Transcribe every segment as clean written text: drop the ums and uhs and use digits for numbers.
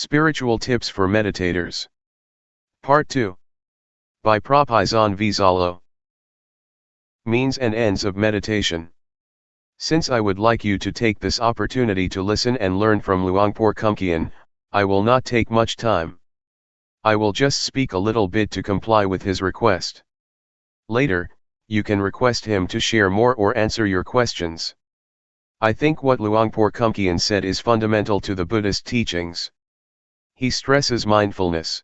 Spiritual Tips for Meditators. Part 2. By Propizan Vizalo. Means and Ends of Meditation. Since I would like you to take this opportunity to listen and learn from Luangpor Teean, I will not take much time. I will just speak a little bit to comply with his request. Later, you can request him to share more or answer your questions. I think what Luangpor Teean said is fundamental to the Buddhist teachings. He stresses mindfulness.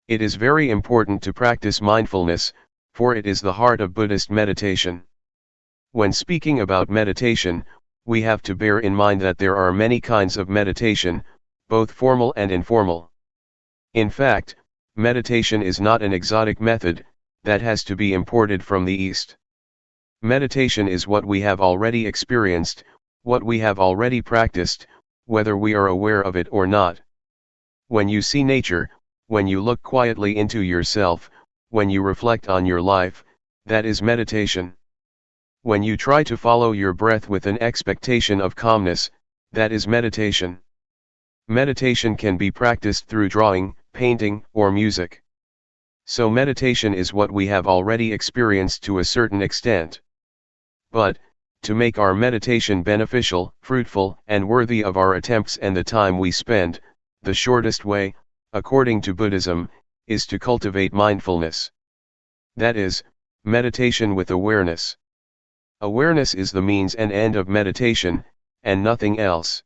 It is very important to practice mindfulness, for it is the heart of Buddhist meditation. When speaking about meditation, we have to bear in mind that there are many kinds of meditation, both formal and informal. In fact, meditation is not an exotic method that has to be imported from the East. Meditation is what we have already experienced, what we have already practiced, whether we are aware of it or not. When you see nature, when you look quietly into yourself, when you reflect on your life, that is meditation. When you try to follow your breath with an expectation of calmness, that is meditation. Meditation can be practiced through drawing, painting, or music. So meditation is what we have already experienced to a certain extent. But, to make our meditation beneficial, fruitful, and worthy of our attempts and the time we spend, the shortest way, according to Buddhism, is to cultivate mindfulness. That is, meditation with awareness. Awareness is the means and end of meditation, and nothing else.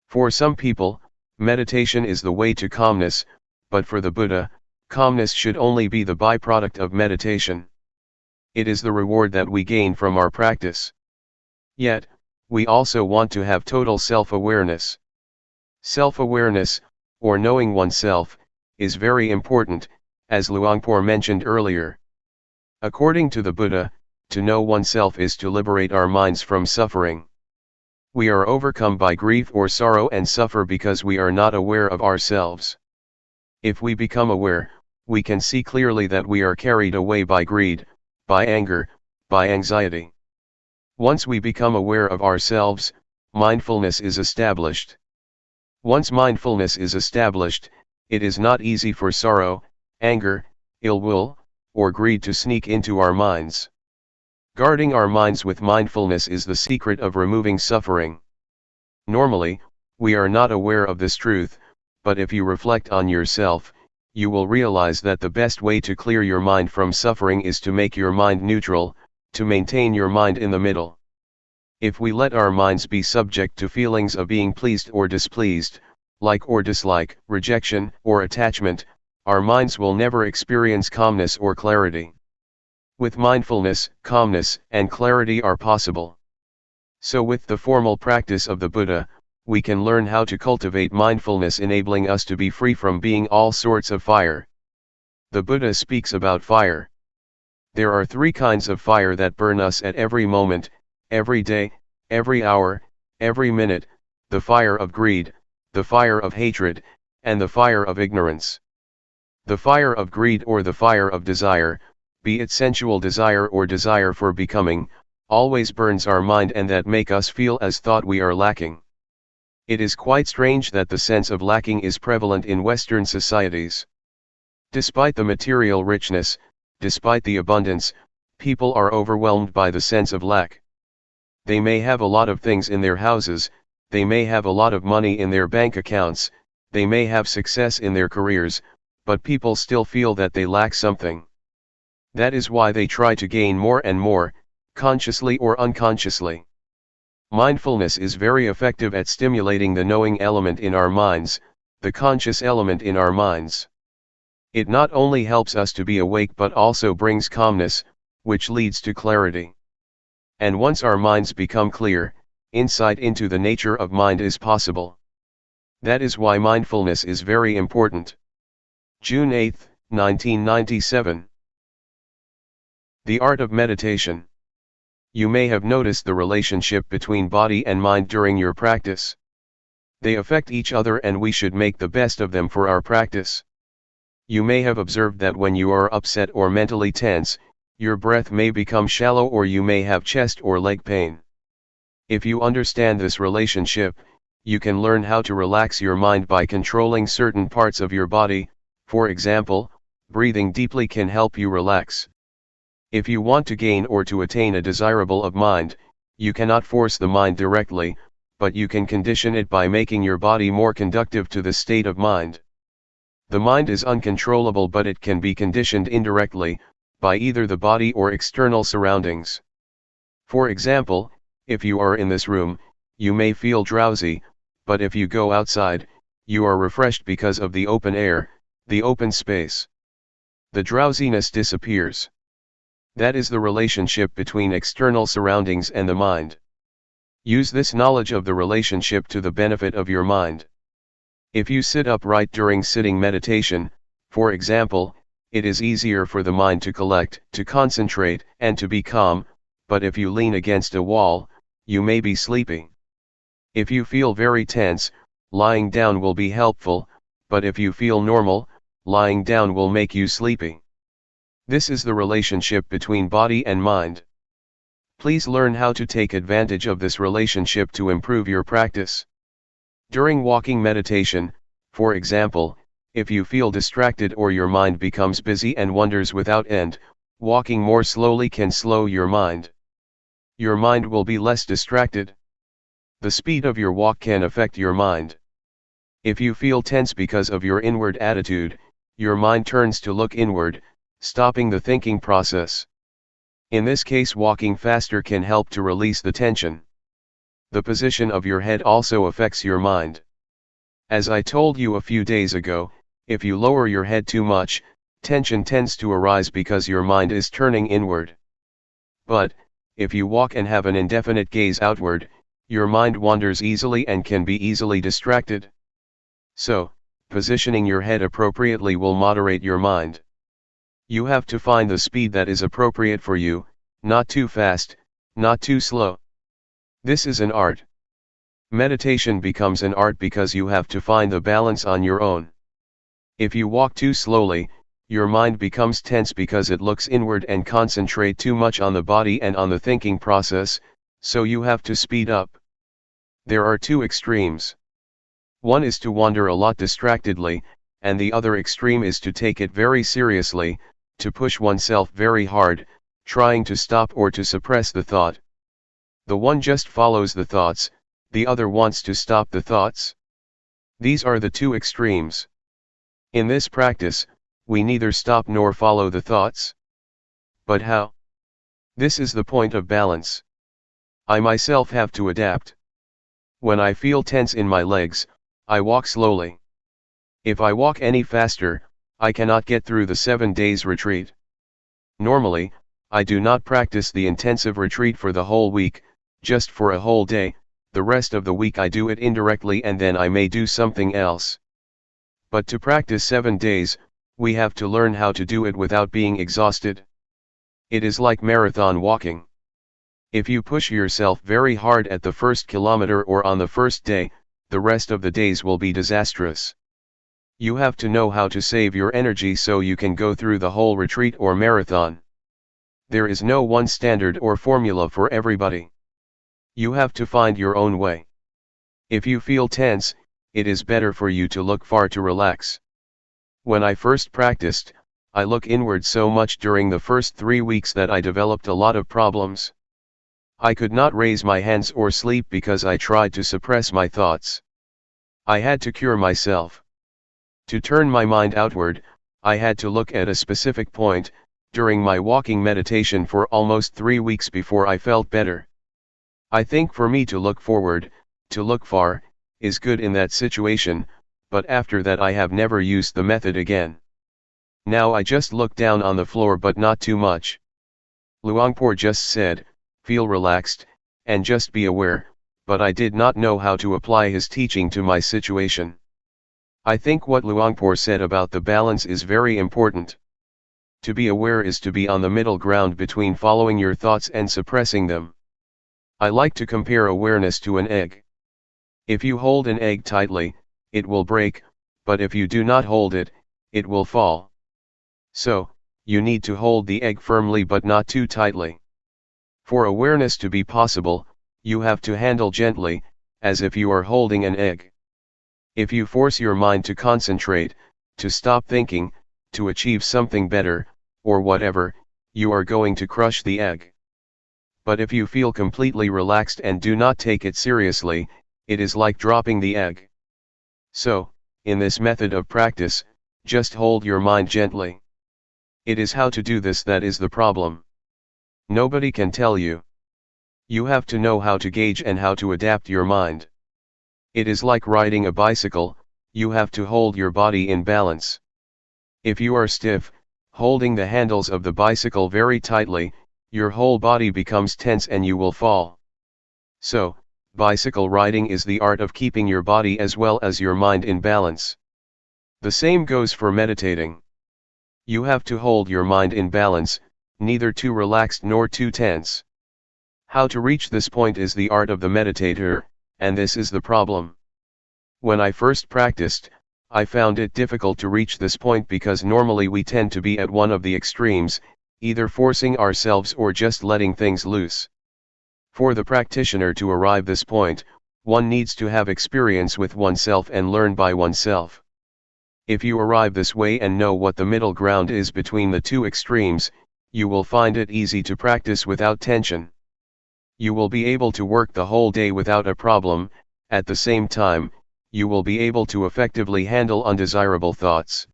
For some people, meditation is the way to calmness, but for the Buddha, calmness should only be the byproduct of meditation. It is the reward that we gain from our practice. Yet, we also want to have total self-awareness. Self-awareness, or knowing oneself, is very important, as Luangpor mentioned earlier. According to the Buddha, to know oneself is to liberate our minds from suffering. We are overcome by grief or sorrow and suffer because we are not aware of ourselves. If we become aware, we can see clearly that we are carried away by greed, by anger, by anxiety. Once we become aware of ourselves, mindfulness is established. Once mindfulness is established, it is not easy for sorrow, anger, ill will, or greed to sneak into our minds. Guarding our minds with mindfulness is the secret of removing suffering. Normally, we are not aware of this truth, but if you reflect on yourself, you will realize that the best way to clear your mind from suffering is to make your mind neutral, to maintain your mind in the middle. If we let our minds be subject to feelings of being pleased or displeased, like or dislike, rejection or attachment, our minds will never experience calmness or clarity. With mindfulness, calmness and clarity are possible. So with the formal practice of the Buddha, we can learn how to cultivate mindfulness, enabling us to be free from being all sorts of fire. The Buddha speaks about fire. There are three kinds of fire that burn us at every moment, every day, every hour, every minute: the fire of greed, the fire of hatred, and the fire of ignorance. The fire of greed or the fire of desire, be it sensual desire or desire for becoming, always burns our mind and that make us feel as thought we are lacking. It is quite strange that the sense of lacking is prevalent in Western societies. Despite the material richness, despite the abundance, people are overwhelmed by the sense of lack. They may have a lot of things in their houses, they may have a lot of money in their bank accounts, they may have success in their careers, but people still feel that they lack something. That is why they try to gain more and more, consciously or unconsciously. Mindfulness is very effective at stimulating the knowing element in our minds, the conscious element in our minds. It not only helps us to be awake but also brings calmness, which leads to clarity. And once our minds become clear, insight into the nature of mind is possible. That is why mindfulness is very important. June 8, 1997. The art of meditation. You may have noticed the relationship between body and mind during your practice. They affect each other and we should make the best of them for our practice. You may have observed that when you are upset or mentally tense, your breath may become shallow or you may have chest or leg pain. If you understand this relationship, you can learn how to relax your mind by controlling certain parts of your body. For example, breathing deeply can help you relax. If you want to gain or to attain a desirable of mind, you cannot force the mind directly, but you can condition it by making your body more conducive to the state of mind. The mind is uncontrollable, but it can be conditioned indirectly, by either the body or external surroundings. For example, if you are in this room, you may feel drowsy, but if you go outside, you are refreshed because of the open air, the open space. The drowsiness disappears. That is the relationship between external surroundings and the mind. Use this knowledge of the relationship to the benefit of your mind. If you sit upright during sitting meditation, for example, it is easier for the mind to collect, to concentrate, and to be calm, but if you lean against a wall, you may be sleepy. If you feel very tense, lying down will be helpful, but if you feel normal, lying down will make you sleepy. This is the relationship between body and mind. Please learn how to take advantage of this relationship to improve your practice. During walking meditation, for example, if you feel distracted or your mind becomes busy and wanders without end, walking more slowly can slow your mind. Your mind will be less distracted. The speed of your walk can affect your mind. If you feel tense because of your inward attitude, your mind turns to look inward, stopping the thinking process. In this case, walking faster can help to release the tension. The position of your head also affects your mind. As I told you a few days ago, if you lower your head too much, tension tends to arise because your mind is turning inward. But, if you walk and have an indefinite gaze outward, your mind wanders easily and can be easily distracted. So, positioning your head appropriately will moderate your mind. You have to find the speed that is appropriate for you, not too fast, not too slow. This is an art. Meditation becomes an art because you have to find the balance on your own. If you walk too slowly, your mind becomes tense because it looks inward and concentrate too much on the body and on the thinking process, so you have to speed up. There are two extremes. One is to wander a lot distractedly, and the other extreme is to take it very seriously, to push oneself very hard, trying to stop or to suppress the thought. The one just follows the thoughts, the other wants to stop the thoughts. These are the two extremes. In this practice, we neither stop nor follow the thoughts. But how? This is the point of balance. I myself have to adapt. When I feel tense in my legs, I walk slowly. If I walk any faster, I cannot get through the 7 days retreat. Normally, I do not practice the intensive retreat for the whole week, just for a whole day. The rest of the week I do it indirectly and then I may do something else. But to practice 7 days, we have to learn how to do it without being exhausted. It is like marathon walking. If you push yourself very hard at the first kilometer or on the first day, the rest of the days will be disastrous. You have to know how to save your energy so you can go through the whole retreat or marathon. There is no one standard or formula for everybody. You have to find your own way. If you feel tense, it is better for you to look far to relax. When I first practiced, I look inward so much during the first 3 weeks that I developed a lot of problems. I could not raise my hands or sleep because I tried to suppress my thoughts. I had to cure myself. To turn my mind outward, I had to look at a specific point, during my walking meditation for almost 3 weeks before I felt better. I think for me to look forward, to look far, is good in that situation, but after that I have never used the method again. Now I just look down on the floor but not too much. Luangpor just said, feel relaxed, and just be aware, but I did not know how to apply his teaching to my situation. I think what Luangpor said about the balance is very important. To be aware is to be on the middle ground between following your thoughts and suppressing them. I like to compare awareness to an egg. If you hold an egg tightly, it will break, but if you do not hold it, it will fall. So, you need to hold the egg firmly but not too tightly. For awareness to be possible, you have to handle gently, as if you are holding an egg. If you force your mind to concentrate, to stop thinking, to achieve something better, or whatever, you are going to crush the egg. But if you feel completely relaxed and do not take it seriously, it is like dropping the egg. So, in this method of practice, just hold your mind gently. It is how to do this that is the problem. Nobody can tell you. You have to know how to gauge and how to adapt your mind. It is like riding a bicycle, you have to hold your body in balance. If you are stiff, holding the handles of the bicycle very tightly, your whole body becomes tense and you will fall. So, bicycle riding is the art of keeping your body as well as your mind in balance. The same goes for meditating. You have to hold your mind in balance, neither too relaxed nor too tense. How to reach this point is the art of the meditator, and this is the problem. When I first practiced, I found it difficult to reach this point because normally we tend to be at one of the extremes, either forcing ourselves or just letting things loose. For the practitioner to arrive this point, one needs to have experience with oneself and learn by oneself. If you arrive this way and know what the middle ground is between the two extremes, you will find it easy to practice without tension. You will be able to work the whole day without a problem. At the same time, you will be able to effectively handle undesirable thoughts.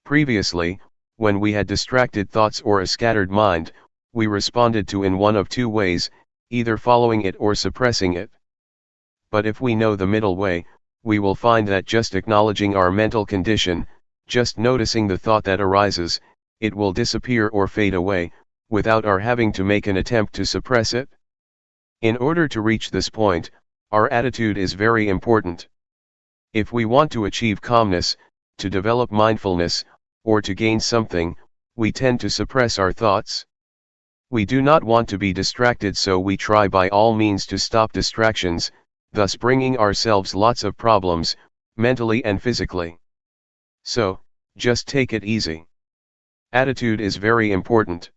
Previously, when we had distracted thoughts or a scattered mind, we responded to in one of two ways, either following it or suppressing it. But if we know the middle way, we will find that just acknowledging our mental condition, just noticing the thought that arises, it will disappear or fade away, without our having to make an attempt to suppress it. In order to reach this point, our attitude is very important. If we want to achieve calmness, to develop mindfulness, or to gain something, we tend to suppress our thoughts. We do not want to be distracted, so we try by all means to stop distractions, thus bringing ourselves lots of problems, mentally and physically. So, just take it easy. Attitude is very important.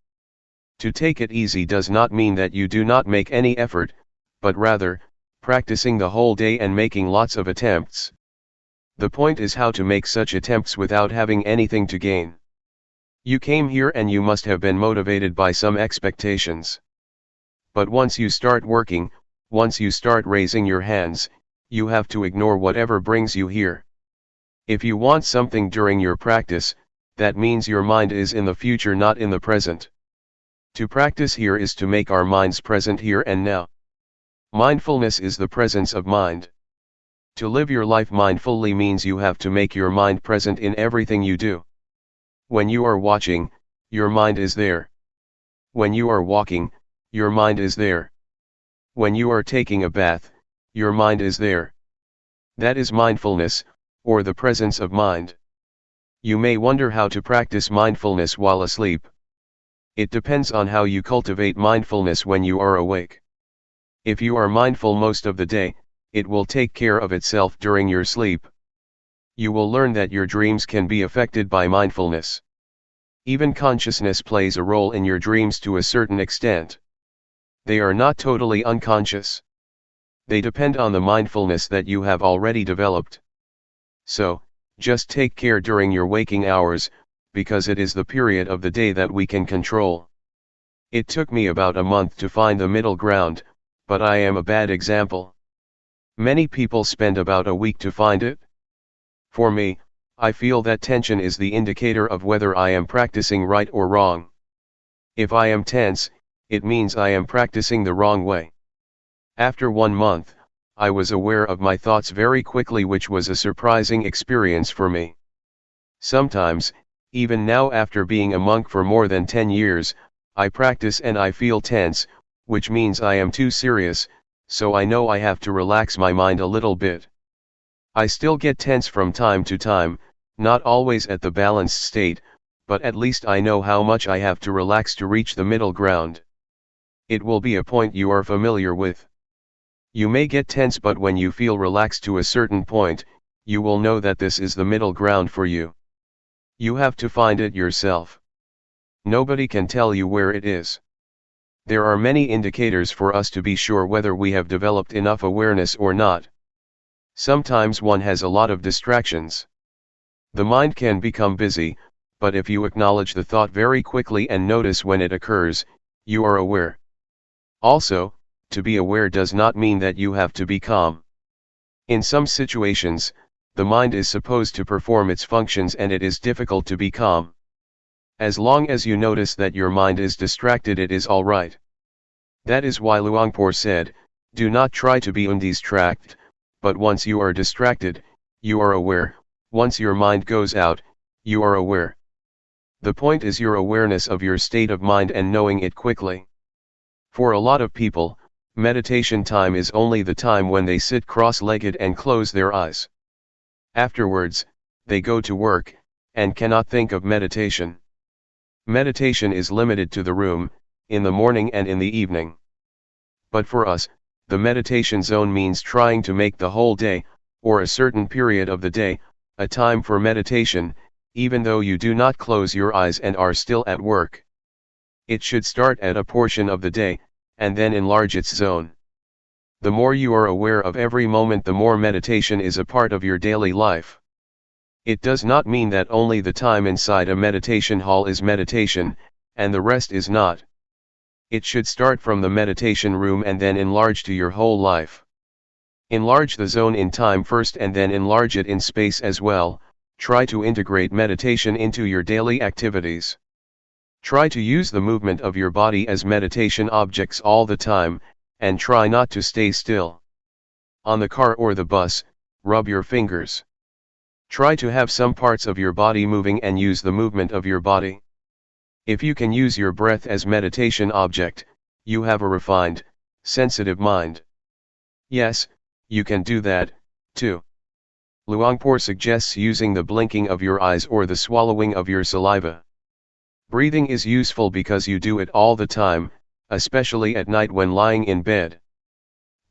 To take it easy does not mean that you do not make any effort, but rather, practicing the whole day and making lots of attempts. The point is how to make such attempts without having anything to gain. You came here and you must have been motivated by some expectations. But once you start working, once you start raising your hands, you have to ignore whatever brings you here. If you want something during your practice, that means your mind is in the future, not in the present. To practice here is to make our minds present here and now. Mindfulness is the presence of mind. To live your life mindfully means you have to make your mind present in everything you do. When you are watching, your mind is there. When you are walking, your mind is there. When you are taking a bath, your mind is there. That is mindfulness, or the presence of mind. You may wonder how to practice mindfulness while asleep. It depends on how you cultivate mindfulness when you are awake. If you are mindful most of the day, it will take care of itself during your sleep. You will learn that your dreams can be affected by mindfulness. Even consciousness plays a role in your dreams to a certain extent. They are not totally unconscious. They depend on the mindfulness that you have already developed. So, just take care during your waking hours, because it is the period of the day that we can control. It took me about a month to find the middle ground, but I am a bad example. Many people spend about a week to find it. For me, I feel that tension is the indicator of whether I am practicing right or wrong. If I am tense, it means I am practicing the wrong way. After 1 month, I was aware of my thoughts very quickly, which was a surprising experience for me. Sometimes, even now after being a monk for more than 10 years, I practice and I feel tense, which means I am too serious, so I know I have to relax my mind a little bit. I still get tense from time to time, not always at the balanced state, but at least I know how much I have to relax to reach the middle ground. It will be a point you are familiar with. You may get tense, but when you feel relaxed to a certain point, you will know that this is the middle ground for you. You have to find it yourself. Nobody can tell you where it is. There are many indicators for us to be sure whether we have developed enough awareness or not. Sometimes one has a lot of distractions. The mind can become busy, but if you acknowledge the thought very quickly and notice when it occurs, you are aware. Also, to be aware does not mean that you have to be calm. In some situations, the mind is supposed to perform its functions and it is difficult to be calm. As long as you notice that your mind is distracted, it is all right. That is why Luangpor said, do not try to be undistracted, but once you are distracted, you are aware. Once your mind goes out, you are aware. The point is your awareness of your state of mind and knowing it quickly. For a lot of people, meditation time is only the time when they sit cross-legged and close their eyes. Afterwards, they go to work, and cannot think of meditation. Meditation is limited to the room, in the morning and in the evening. But for us, the meditation zone means trying to make the whole day, or a certain period of the day, a time for meditation, even though you do not close your eyes and are still at work. It should start at a portion of the day, and then enlarge its zone. The more you are aware of every moment, the more meditation is a part of your daily life. It does not mean that only the time inside a meditation hall is meditation, and the rest is not. It should start from the meditation room and then enlarge to your whole life. Enlarge the zone in time first and then enlarge it in space as well. Try to integrate meditation into your daily activities. Try to use the movement of your body as meditation objects all the time, and try not to stay still. On the car or the bus, rub your fingers. Try to have some parts of your body moving and use the movement of your body. If you can use your breath as meditation object, you have a refined, sensitive mind. Yes, you can do that, too. Luangpor suggests using the blinking of your eyes or the swallowing of your saliva. Breathing is useful because you do it all the time, especially at night when lying in bed.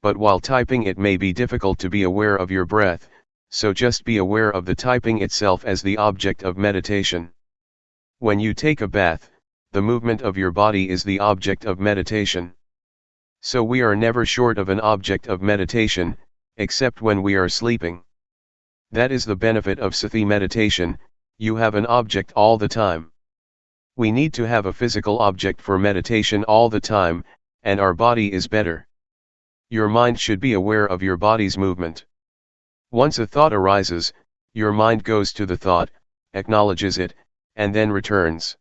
But while typing, it may be difficult to be aware of your breath, so just be aware of the typing itself as the object of meditation. When you take a bath, the movement of your body is the object of meditation. So we are never short of an object of meditation, except when we are sleeping. That is the benefit of Sati meditation, you have an object all the time. We need to have a physical object for meditation all the time, and our body is better. Your mind should be aware of your body's movement. Once a thought arises, your mind goes to the thought, acknowledges it, and then returns.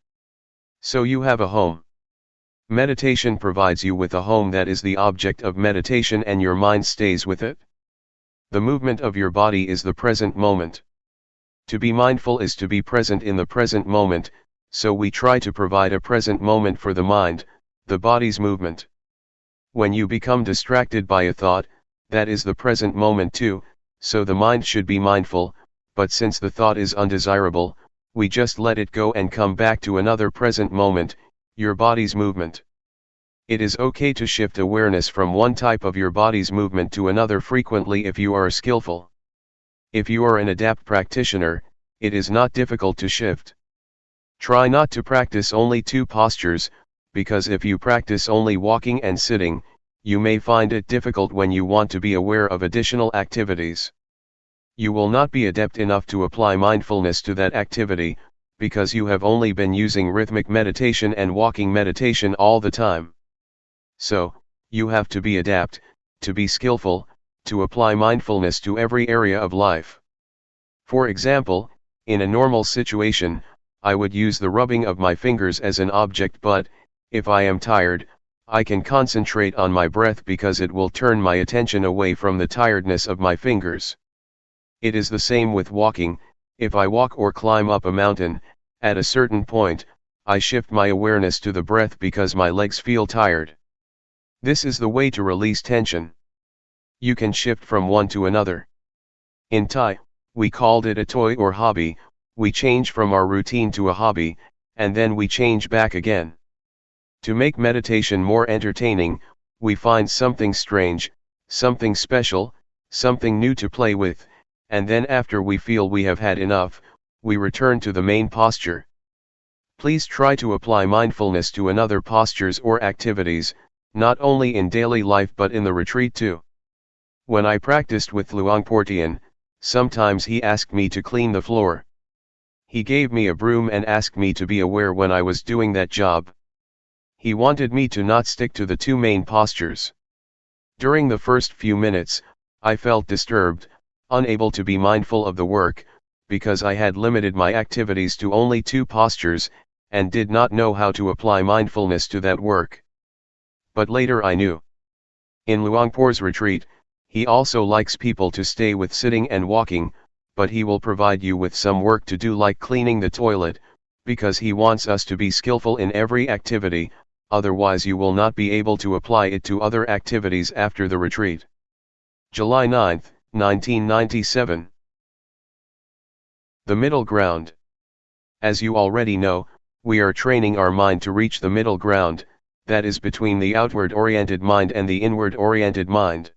So you have a home. Meditation provides you with a home that is the object of meditation and your mind stays with it. The movement of your body is the present moment. To be mindful is to be present in the present moment, so we try to provide a present moment for the mind, the body's movement. When you become distracted by a thought, that is the present moment too, so the mind should be mindful, but since the thought is undesirable, we just let it go and come back to another present moment, your body's movement. It is okay to shift awareness from one type of your body's movement to another frequently if you are skillful. If you are an adept practitioner, it is not difficult to shift. Try not to practice only two postures, because if you practice only walking and sitting, you may find it difficult when you want to be aware of additional activities. You will not be adept enough to apply mindfulness to that activity, because you have only been using rhythmic meditation and walking meditation all the time. So, you have to be adept, to be skillful, to apply mindfulness to every area of life. For example, in a normal situation, I would use the rubbing of my fingers as an object, but, if I am tired, I can concentrate on my breath because it will turn my attention away from the tiredness of my fingers. It is the same with walking. If I walk or climb up a mountain, at a certain point, I shift my awareness to the breath because my legs feel tired. This is the way to release tension. You can shift from one to another. In Thai, we called it a toy or hobby. We change from our routine to a hobby, and then we change back again. To make meditation more entertaining, we find something strange, something special, something new to play with, and then after we feel we have had enough, we return to the main posture. Please try to apply mindfulness to another postures or activities, not only in daily life but in the retreat too. When I practiced with Luangpor Teean, sometimes he asked me to clean the floor. He gave me a broom and asked me to be aware when I was doing that job. He wanted me to not stick to the two main postures. During the first few minutes, I felt disturbed, unable to be mindful of the work, because I had limited my activities to only two postures, and did not know how to apply mindfulness to that work. But later I knew. In Luangpor's retreat, he also likes people to stay with sitting and walking, but he will provide you with some work to do like cleaning the toilet, because he wants us to be skillful in every activity, otherwise you will not be able to apply it to other activities after the retreat. July 9, 1997. The middle ground. As you already know, we are training our mind to reach the middle ground, that is between the outward-oriented mind and the inward-oriented mind.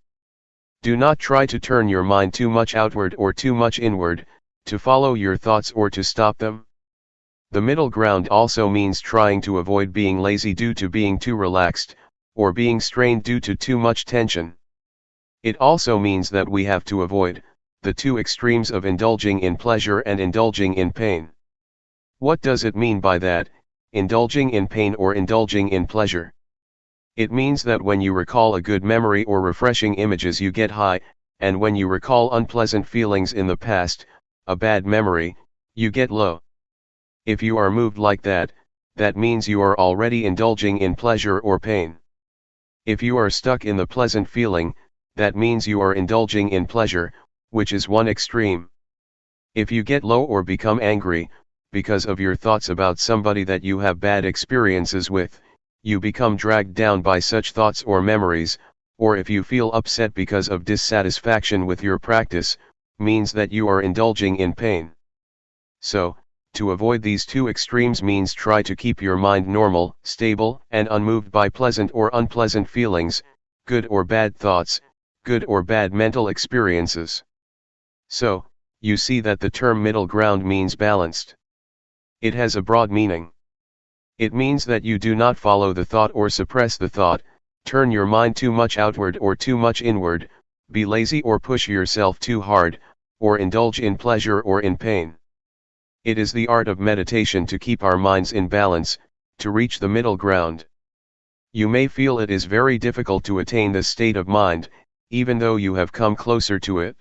Do not try to turn your mind too much outward or too much inward, to follow your thoughts or to stop them. The middle ground also means trying to avoid being lazy due to being too relaxed, or being strained due to too much tension. It also means that we have to avoid the two extremes of indulging in pleasure and indulging in pain. What does it mean by that, indulging in pain or indulging in pleasure? It means that when you recall a good memory or refreshing images you get high, and when you recall unpleasant feelings in the past, a bad memory, you get low. If you are moved like that, that means you are already indulging in pleasure or pain. If you are stuck in the pleasant feeling, that means you are indulging in pleasure, which is one extreme. If you get low or become angry, because of your thoughts about somebody that you have bad experiences with, you become dragged down by such thoughts or memories, or if you feel upset because of dissatisfaction with your practice, means that you are indulging in pain. So, to avoid these two extremes means try to keep your mind normal, stable, and unmoved by pleasant or unpleasant feelings, good or bad thoughts, good or bad mental experiences. So, you see that the term middle ground means balanced. It has a broad meaning. It means that you do not follow the thought or suppress the thought, turn your mind too much outward or too much inward, be lazy or push yourself too hard, or indulge in pleasure or in pain. It is the art of meditation to keep our minds in balance, to reach the middle ground. You may feel it is very difficult to attain this state of mind, even though you have come closer to it.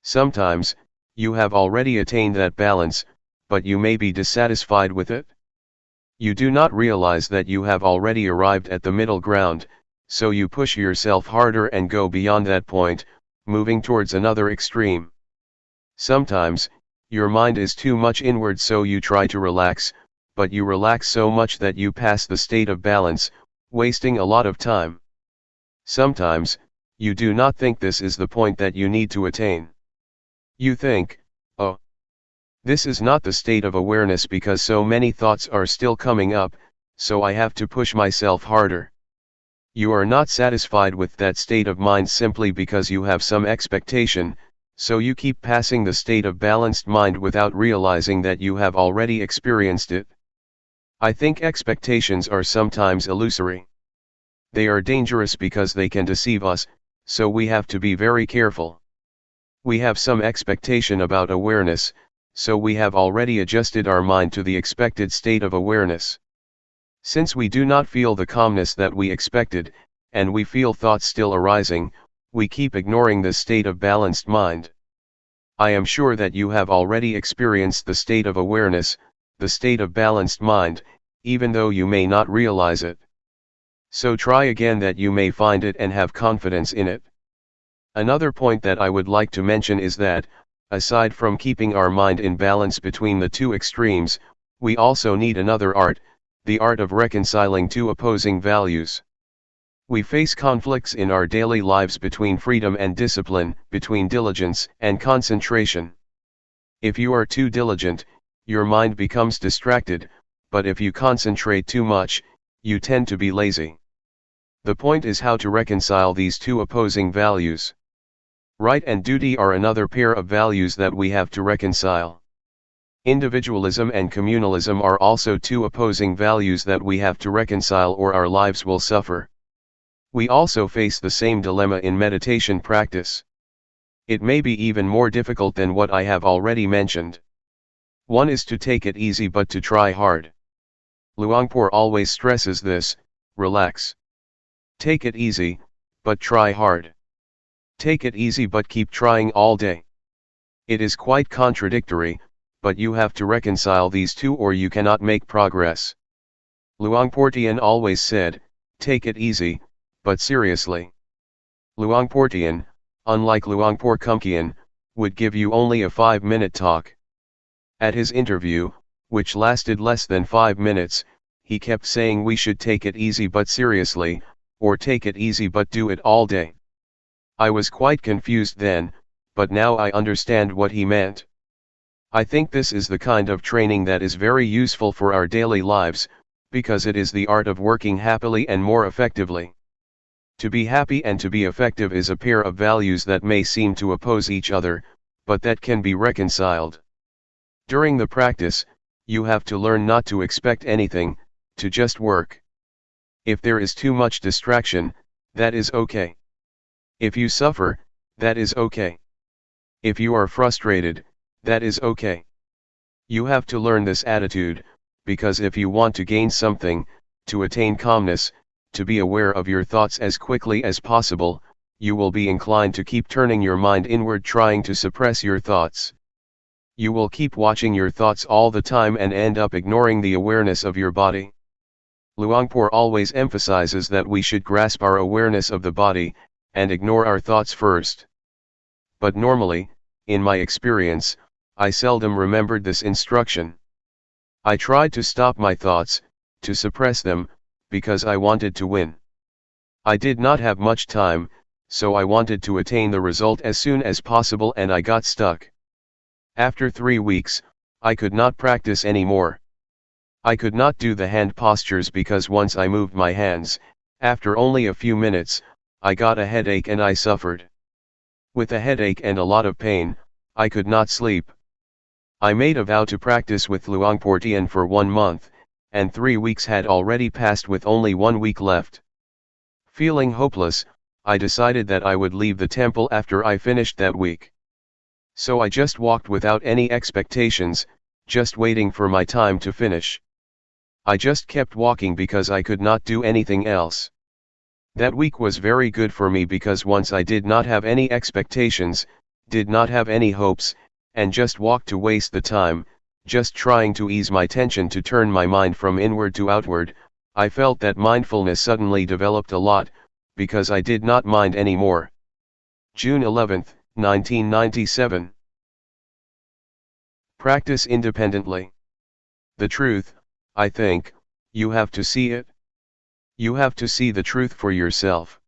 Sometimes, you have already attained that balance, but you may be dissatisfied with it. You do not realize that you have already arrived at the middle ground, so you push yourself harder and go beyond that point, moving towards another extreme. Sometimes, your mind is too much inward so you try to relax, but you relax so much that you pass the state of balance, wasting a lot of time. Sometimes, you do not think this is the point that you need to attain. You think, oh, this is not the state of awareness because so many thoughts are still coming up, so I have to push myself harder. You are not satisfied with that state of mind simply because you have some expectation, so you keep passing the state of balanced mind without realizing that you have already experienced it. I think expectations are sometimes illusory. They are dangerous because they can deceive us, so we have to be very careful. We have some expectation about awareness, so we have already adjusted our mind to the expected state of awareness. Since we do not feel the calmness that we expected, and we feel thoughts still arising, we keep ignoring this state of balanced mind. I am sure that you have already experienced the state of awareness, the state of balanced mind, even though you may not realize it. So try again that you may find it and have confidence in it. Another point that I would like to mention is that, aside from keeping our mind in balance between the two extremes, we also need another art, the art of reconciling two opposing values. We face conflicts in our daily lives between freedom and discipline, between diligence and concentration. If you are too diligent, your mind becomes distracted, but if you concentrate too much, you tend to be lazy. The point is how to reconcile these two opposing values. Right and duty are another pair of values that we have to reconcile. Individualism and communalism are also two opposing values that we have to reconcile, or our lives will suffer. We also face the same dilemma in meditation practice. It may be even more difficult than what I have already mentioned. One is to take it easy but to try hard. Luangpor always stresses this: relax. Take it easy, but try hard. Take it easy but keep trying all day. It is quite contradictory, but you have to reconcile these two or you cannot make progress. Luangpor Teean always said, take it easy, but seriously. Luangpor Teean, unlike Luangpor Teean, would give you only a 5-minute talk. At his interview, which lasted less than 5 minutes, he kept saying we should take it easy but seriously, or take it easy but do it all day. I was quite confused then, but now I understand what he meant. I think this is the kind of training that is very useful for our daily lives, because it is the art of working happily and more effectively. To be happy and to be effective is a pair of values that may seem to oppose each other, but that can be reconciled. During the practice, you have to learn not to expect anything, to just work. If there is too much distraction, that is okay. If you suffer, that is okay. If you are frustrated, that is okay. You have to learn this attitude, because if you want to gain something, to attain calmness, to be aware of your thoughts as quickly as possible, you will be inclined to keep turning your mind inward, trying to suppress your thoughts. You will keep watching your thoughts all the time and end up ignoring the awareness of your body. Luangpor always emphasizes that we should grasp our awareness of the body, and ignore our thoughts first. But normally, in my experience, I seldom remembered this instruction. I tried to stop my thoughts, to suppress them, because I wanted to win. I did not have much time, so I wanted to attain the result as soon as possible, and I got stuck. After 3 weeks, I could not practice anymore. I could not do the hand postures because once I moved my hands, after only a few minutes, I got a headache and I suffered. With a headache and a lot of pain, I could not sleep. I made a vow to practice with Luangpor Teean for 1 month, and 3 weeks had already passed with only 1 week left. Feeling hopeless, I decided that I would leave the temple after I finished that week. So I just walked without any expectations, just waiting for my time to finish. I just kept walking because I could not do anything else. That week was very good for me because once I did not have any expectations, did not have any hopes, and just walked to waste the time, just trying to ease my tension, to turn my mind from inward to outward, I felt that mindfulness suddenly developed a lot, because I did not mind anymore. June 11, 1997. Practice independently. The truth, I think, you have to see it. You have to see the truth for yourself.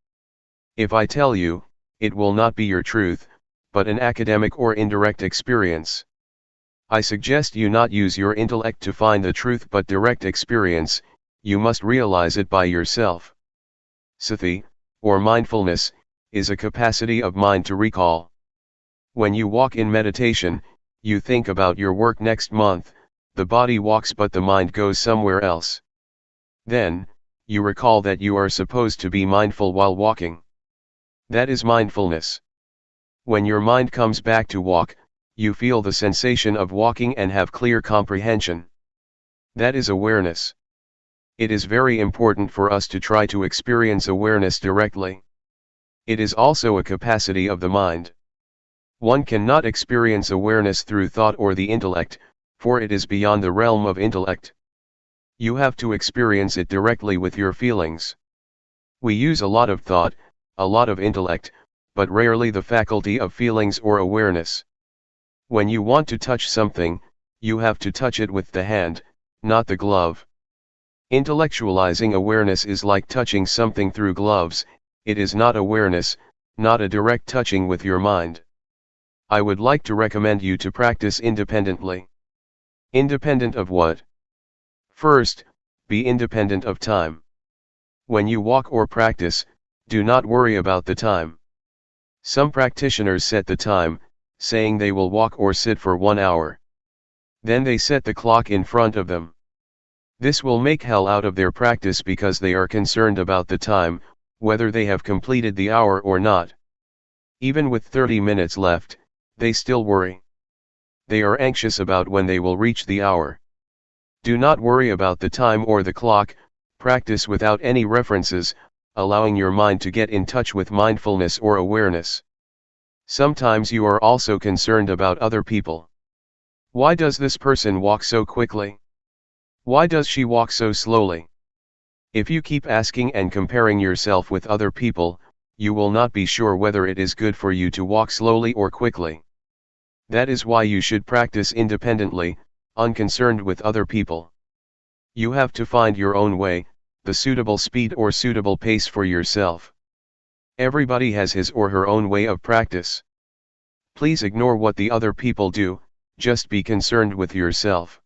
If I tell you, it will not be your truth, but an academic or indirect experience. I suggest you not use your intellect to find the truth but direct experience, you must realize it by yourself. Sati, or mindfulness, is a capacity of mind to recall. When you walk in meditation, you think about your work next month, the body walks but the mind goes somewhere else. Then, you recall that you are supposed to be mindful while walking. That is mindfulness. When your mind comes back to walk, you feel the sensation of walking and have clear comprehension. That is awareness. It is very important for us to try to experience awareness directly. It is also a capacity of the mind. One cannot experience awareness through thought or the intellect, for it is beyond the realm of intellect. You have to experience it directly with your feelings. We use a lot of thought, a lot of intellect, but rarely the faculty of feelings or awareness. When you want to touch something, you have to touch it with the hand, not the glove. Intellectualizing awareness is like touching something through gloves. It is not awareness, not a direct touching with your mind. I would like to recommend you to practice independently. Independent of what? First, be independent of time. When you walk or practice, do not worry about the time. Some practitioners set the time, saying they will walk or sit for 1 hour. Then they set the clock in front of them. This will make hell out of their practice because they are concerned about the time, whether they have completed the hour or not. Even with 30 minutes left, they still worry. They are anxious about when they will reach the hour. Do not worry about the time or the clock, practice without any references, allowing your mind to get in touch with mindfulness or awareness. Sometimes you are also concerned about other people. Why does this person walk so quickly? Why does she walk so slowly? If you keep asking and comparing yourself with other people, you will not be sure whether it is good for you to walk slowly or quickly. That is why you should practice independently, unconcerned with other people. You have to find your own way, the suitable speed or suitable pace for yourself. Everybody has his or her own way of practice. Please ignore what the other people do, just be concerned with yourself.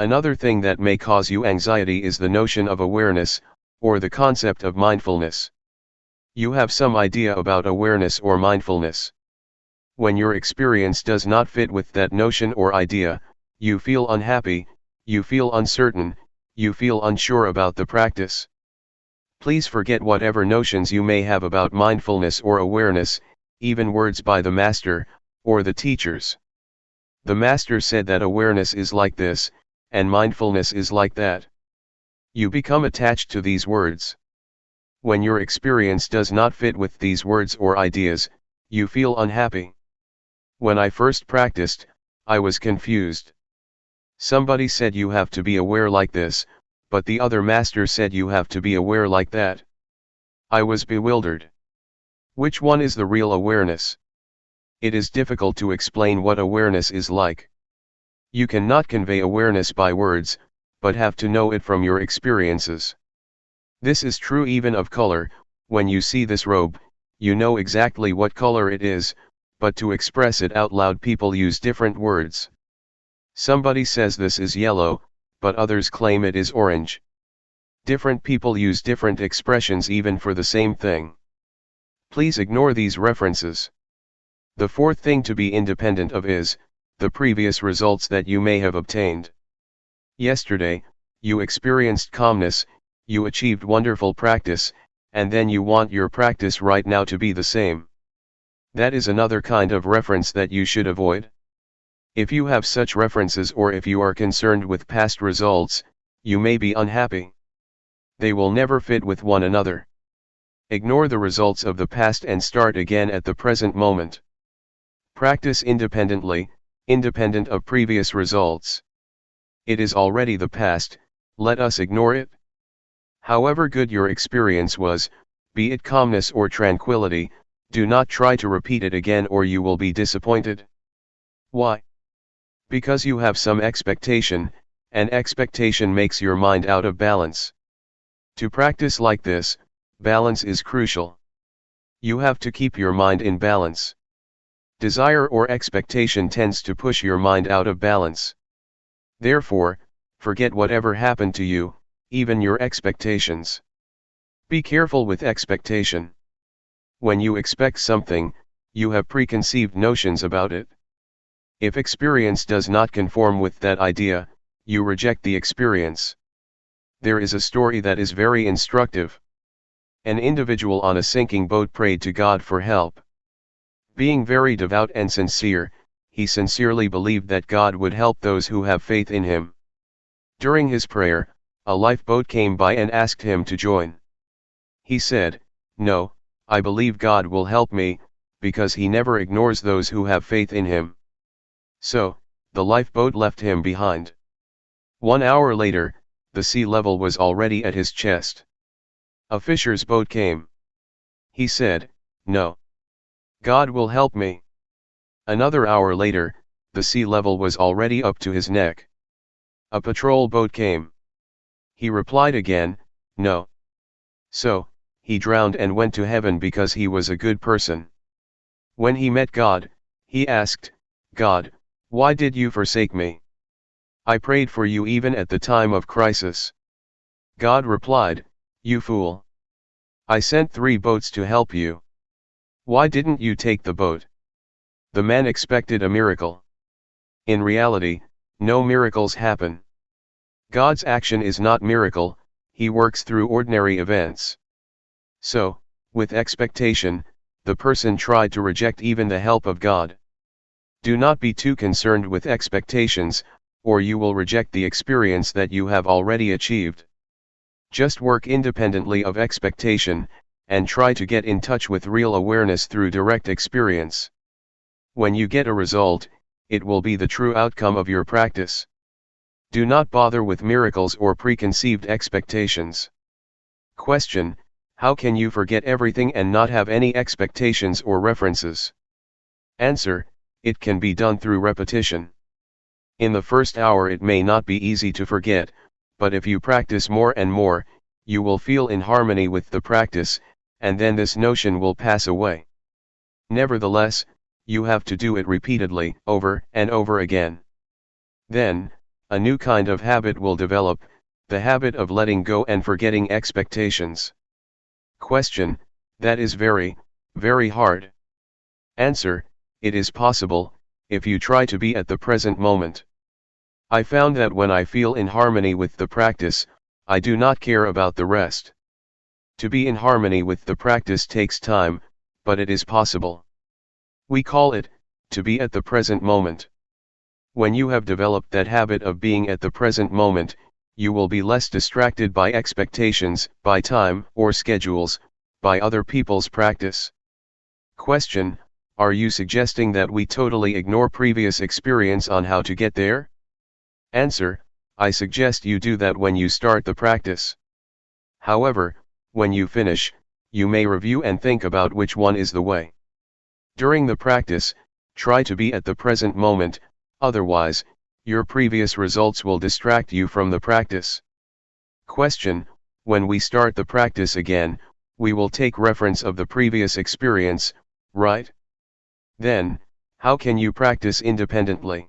Another thing that may cause you anxiety is the notion of awareness, or the concept of mindfulness. You have some idea about awareness or mindfulness. When your experience does not fit with that notion or idea, you feel unhappy, you feel uncertain, you feel unsure about the practice. Please forget whatever notions you may have about mindfulness or awareness, even words by the master, or the teachers. The master said that awareness is like this, and mindfulness is like that. You become attached to these words. When your experience does not fit with these words or ideas, you feel unhappy. When I first practiced, I was confused. Somebody said you have to be aware like this, but the other master said you have to be aware like that. I was bewildered. Which one is the real awareness? It is difficult to explain what awareness is like. You cannot convey awareness by words, but have to know it from your experiences. This is true even of color. When you see this robe, you know exactly what color it is, but to express it out loud people use different words. Somebody says this is yellow, but others claim it is orange. Different people use different expressions even for the same thing. Please ignore these references. The fourth thing to be independent of is the previous results that you may have obtained. Yesterday, you experienced calmness, you achieved wonderful practice, and then you want your practice right now to be the same. That is another kind of reference that you should avoid. If you have such references or if you are concerned with past results, you may be unhappy. They will never fit with one another. Ignore the results of the past and start again at the present moment. Practice independently, independent of previous results. It is already the past, let us ignore it. However good your experience was, be it calmness or tranquility, do not try to repeat it again or you will be disappointed. Why? Because you have some expectation, and expectation makes your mind out of balance. To practice like this, balance is crucial. You have to keep your mind in balance. Desire or expectation tends to push your mind out of balance. Therefore, forget whatever happened to you, even your expectations. Be careful with expectation. When you expect something, you have preconceived notions about it. If experience does not conform with that idea, you reject the experience. There is a story that is very instructive. An individual on a sinking boat prayed to God for help. Being very devout and sincere, he sincerely believed that God would help those who have faith in him. During his prayer, a lifeboat came by and asked him to join. He said, "No, I believe God will help me, because he never ignores those who have faith in him." So, the lifeboat left him behind. 1 hour later, the sea level was already at his chest. A fisher's boat came. He said, "No. God will help me." Another hour later, the sea level was already up to his neck. A patrol boat came. He replied again, no. So, he drowned and went to heaven because he was a good person. When he met God, he asked, God, why did you forsake me? I prayed for you even at the time of crisis. God replied, you fool. I sent 3 boats to help you. Why didn't you take the boat? The man expected a miracle. In reality, no miracles happen. God's action is not miracle, he works through ordinary events. So, with expectation, the person tried to reject even the help of God. Do not be too concerned with expectations, or you will reject the experience that you have already achieved. Just work independently of expectation, and try to get in touch with real awareness through direct experience. When you get a result, it will be the true outcome of your practice. Do not bother with miracles or preconceived expectations. Question: how can you forget everything and not have any expectations or references? Answer: it can be done through repetition. In the first hour it may not be easy to forget, but if you practice more and more, you will feel in harmony with the practice, and then this notion will pass away. Nevertheless, you have to do it repeatedly, over and over again. Then, a new kind of habit will develop, the habit of letting go and forgetting expectations. Question: that is very, very hard. Answer: it is possible, if you try to be at the present moment. I found that when I feel in harmony with the practice, I do not care about the rest. To be in harmony with the practice takes time, but it is possible. We call it, to be at the present moment. When you have developed that habit of being at the present moment, you will be less distracted by expectations, by time or schedules, by other people's practice. Question: are you suggesting that we totally ignore previous experience on how to get there? Answer: I suggest you do that when you start the practice. However, when you finish, you may review and think about which one is the way. During the practice, try to be at the present moment, otherwise, your previous results will distract you from the practice. Question: when we start the practice again, we will take reference of the previous experience, right? Then, how can you practice independently?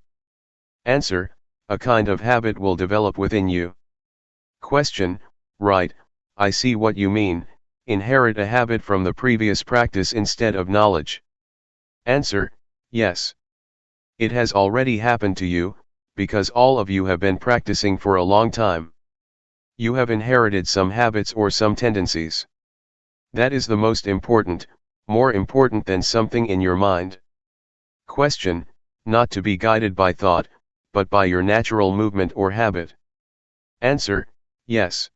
Answer: a kind of habit will develop within you. Question: right, I see what you mean, inherit a habit from the previous practice instead of knowledge. Answer: yes. It has already happened to you, because all of you have been practicing for a long time. You have inherited some habits or some tendencies. That is the most important, more important than something in your mind. Question: not to be guided by thought, but by your natural movement or habit. Answer: yes.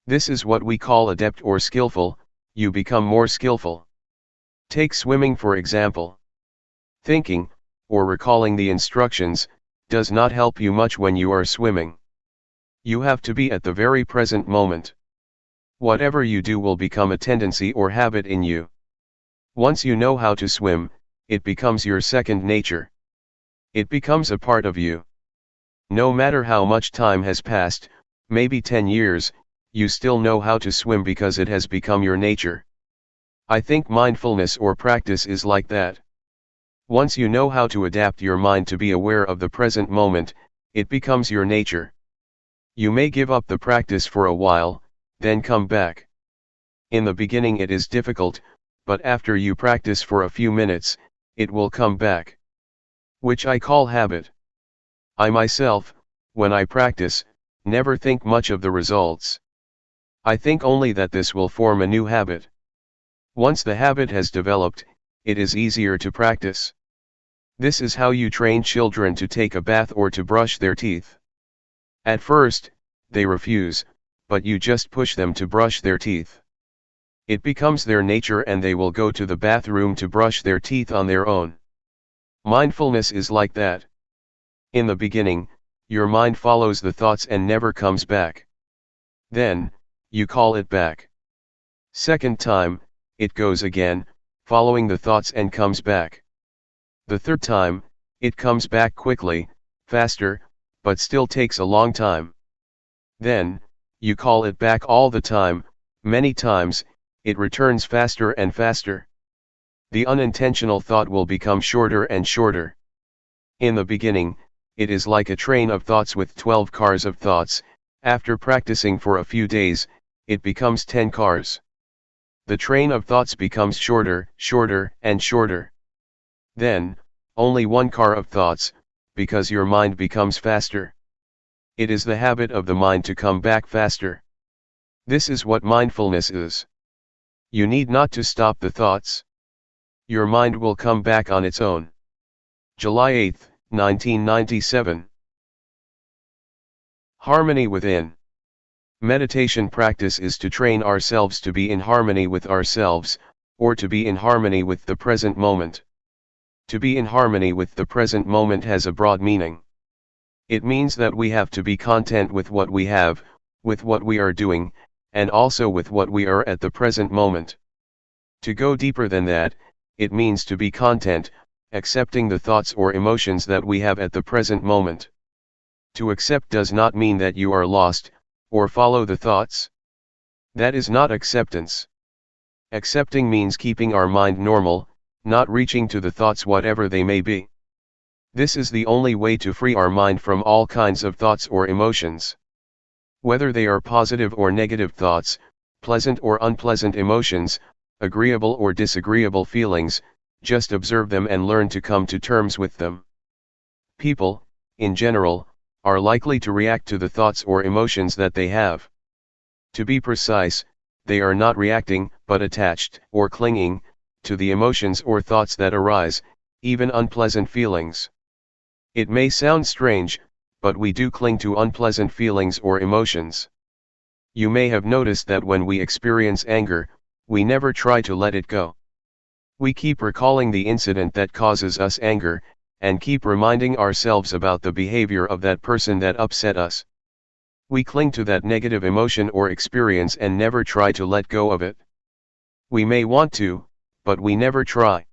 This is what we call adept or skillful, you become more skillful. Take swimming for example. Thinking, or recalling the instructions, does not help you much when you are swimming. You have to be at the very present moment. Whatever you do will become a tendency or habit in you. Once you know how to swim, it becomes your second nature. It becomes a part of you. No matter how much time has passed, maybe 10 years, you still know how to swim because it has become your nature. I think mindfulness or practice is like that. Once you know how to adapt your mind to be aware of the present moment, it becomes your nature. You may give up the practice for a while, then come back. In the beginning it is difficult, but after you practice for a few minutes, it will come back. Which I call habit. I myself, when I practice, never think much of the results. I think only that this will form a new habit. Once the habit has developed, it is easier to practice. This is how you train children to take a bath or to brush their teeth. At first, they refuse, but you just push them to brush their teeth. It becomes their nature and they will go to the bathroom to brush their teeth on their own. Mindfulness is like that. In the beginning, your mind follows the thoughts and never comes back. Then, you call it back. Second time, it goes again, following the thoughts and comes back. The third time, it comes back quickly, faster, but still takes a long time. Then, You call it back all the time, many times, it returns faster and faster. The unintentional thought will become shorter and shorter. In the beginning, it is like a train of thoughts with 12 cars of thoughts. After practicing for a few days, it becomes 10 cars. The train of thoughts becomes shorter, shorter, and shorter. Then, only one car of thoughts, because your mind becomes faster. It is the habit of the mind to come back faster. This is what mindfulness is. You need not to stop the thoughts. Your mind will come back on its own. July 8, 1997. Harmony within. Meditation practice is to train ourselves to be in harmony with ourselves, or to be in harmony with the present moment. To be in harmony with the present moment has a broad meaning. It means that we have to be content with what we have, with what we are doing, and also with what we are at the present moment. To go deeper than that, it means to be content, accepting the thoughts or emotions that we have at the present moment. To accept does not mean that you are lost, or follow the thoughts. That is not acceptance. Accepting means keeping our mind normal, not reaching to the thoughts whatever they may be. This is the only way to free our mind from all kinds of thoughts or emotions. Whether they are positive or negative thoughts, pleasant or unpleasant emotions, agreeable or disagreeable feelings, just observe them and learn to come to terms with them. People, in general, are likely to react to the thoughts or emotions that they have. To be precise, they are not reacting, but attached, or clinging, to the emotions or thoughts that arise, even unpleasant feelings. It may sound strange, but we do cling to unpleasant feelings or emotions. You may have noticed that when we experience anger, we never try to let it go. We keep recalling the incident that causes us anger, and keep reminding ourselves about the behavior of that person that upset us. We cling to that negative emotion or experience and never try to let go of it. We may want to, but we never try.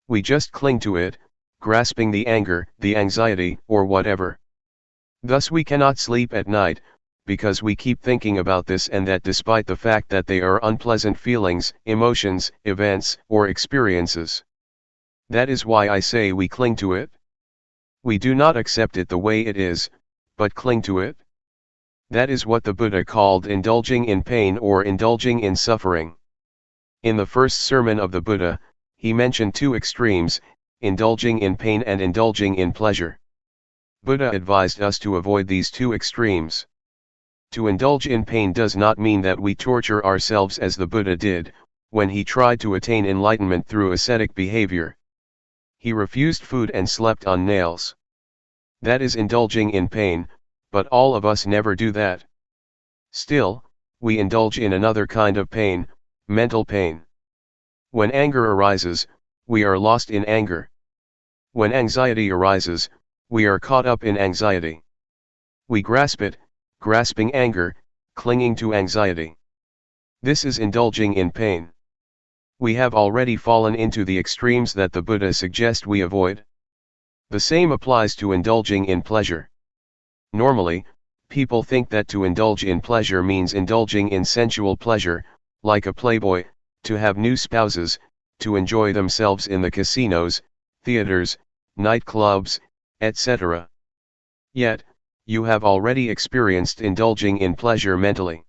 We just cling to it, grasping the anger, the anxiety, or whatever. Thus we cannot sleep at night, because we keep thinking about this and that despite the fact that they are unpleasant feelings, emotions, events, or experiences. That is why I say we cling to it. We do not accept it the way it is, but cling to it. That is what the Buddha called indulging in pain or indulging in suffering. In the first sermon of the Buddha, he mentioned two extremes, indulging in pain and indulging in pleasure. Buddha advised us to avoid these two extremes. To indulge in pain does not mean that we torture ourselves as the Buddha did, when he tried to attain enlightenment through ascetic behavior. He refused food and slept on nails. That is indulging in pain, but all of us never do that. Still, we indulge in another kind of pain, mental pain. When anger arises, we are lost in anger. When anxiety arises, we are caught up in anxiety. We grasp it, grasping anger, clinging to anxiety. This is indulging in pain. We have already fallen into the extremes that the Buddha suggests we avoid. The same applies to indulging in pleasure. Normally, people think that to indulge in pleasure means indulging in sensual pleasure, like a playboy, to have new spouses, to enjoy themselves in the casinos, theaters, nightclubs, etc. Yet, you have already experienced indulging in pleasure mentally.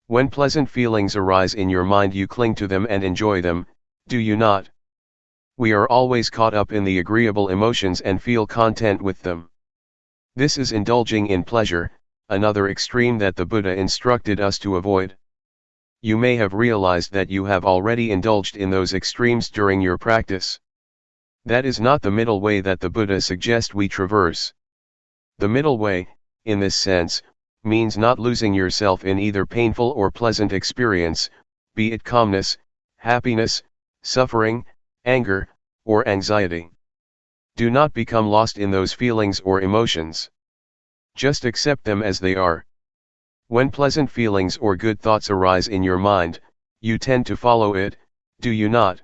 When pleasant feelings arise in your mind, you cling to them and enjoy them, do you not? We are always caught up in the agreeable emotions and feel content with them. This is indulging in pleasure, another extreme that the Buddha instructed us to avoid. You may have realized that you have already indulged in those extremes during your practice. That is not the middle way that the Buddha suggests we traverse. The middle way, in this sense, means not losing yourself in either painful or pleasant experience, be it calmness, happiness, suffering, anger, or anxiety. Do not become lost in those feelings or emotions. Just accept them as they are. When pleasant feelings or good thoughts arise in your mind, you tend to follow it, do you not?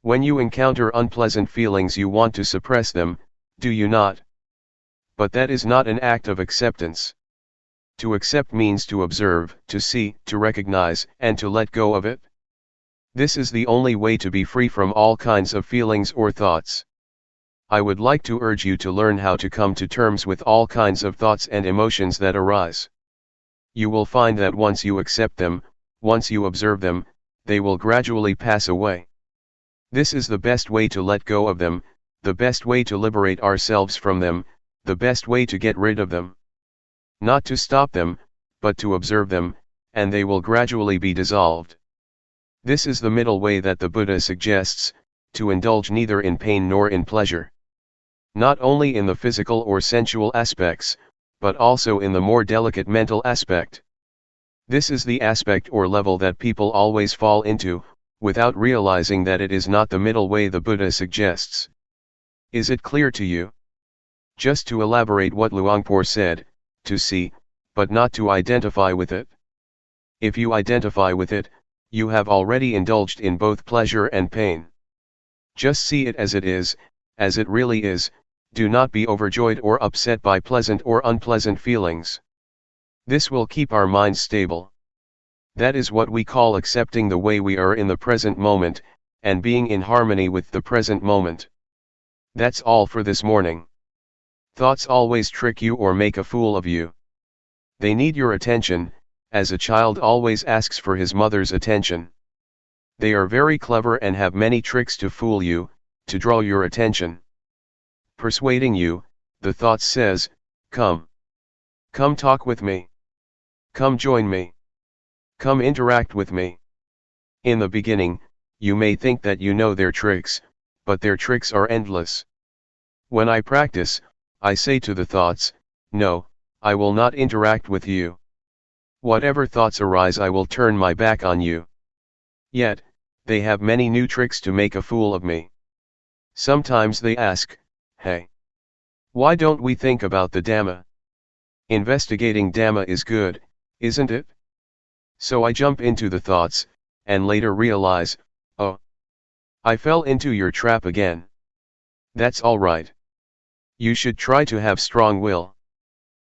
When you encounter unpleasant feelings, you want to suppress them, do you not? But that is not an act of acceptance. To accept means to observe, to see, to recognize, and to let go of it. This is the only way to be free from all kinds of feelings or thoughts. I would like to urge you to learn how to come to terms with all kinds of thoughts and emotions that arise. You will find that once you accept them, once you observe them, they will gradually pass away. This is the best way to let go of them, the best way to liberate ourselves from them, the best way to get rid of them. Not to stop them, but to observe them, and they will gradually be dissolved. This is the middle way that the Buddha suggests, to indulge neither in pain nor in pleasure. Not only in the physical or sensual aspects, but also in the more delicate mental aspect. This is the aspect or level that people always fall into, without realizing that it is not the middle way the Buddha suggests. Is it clear to you? Just to elaborate what Luangpor said, to see, but not to identify with it. If you identify with it, you have already indulged in both pleasure and pain. Just see it as it really is, do not be overjoyed or upset by pleasant or unpleasant feelings. This will keep our minds stable. That is what we call accepting the way we are in the present moment, and being in harmony with the present moment. That's all for this morning. Thoughts always trick you or make a fool of you. They need your attention, as a child always asks for his mother's attention. They are very clever and have many tricks to fool you, to draw your attention. Persuading you, the thought says, come. Come talk with me. Come join me. Come interact with me. In the beginning, you may think that you know their tricks, but their tricks are endless. When I practice, I say to the thoughts, no, I will not interact with you. Whatever thoughts arise, I will turn my back on you. Yet, they have many new tricks to make a fool of me. Sometimes they ask, hey, why don't we think about the Dhamma? Investigating Dhamma is good, isn't it? So I jump into the thoughts, and later realize, oh, I fell into your trap again. That's all right. You should try to have strong will.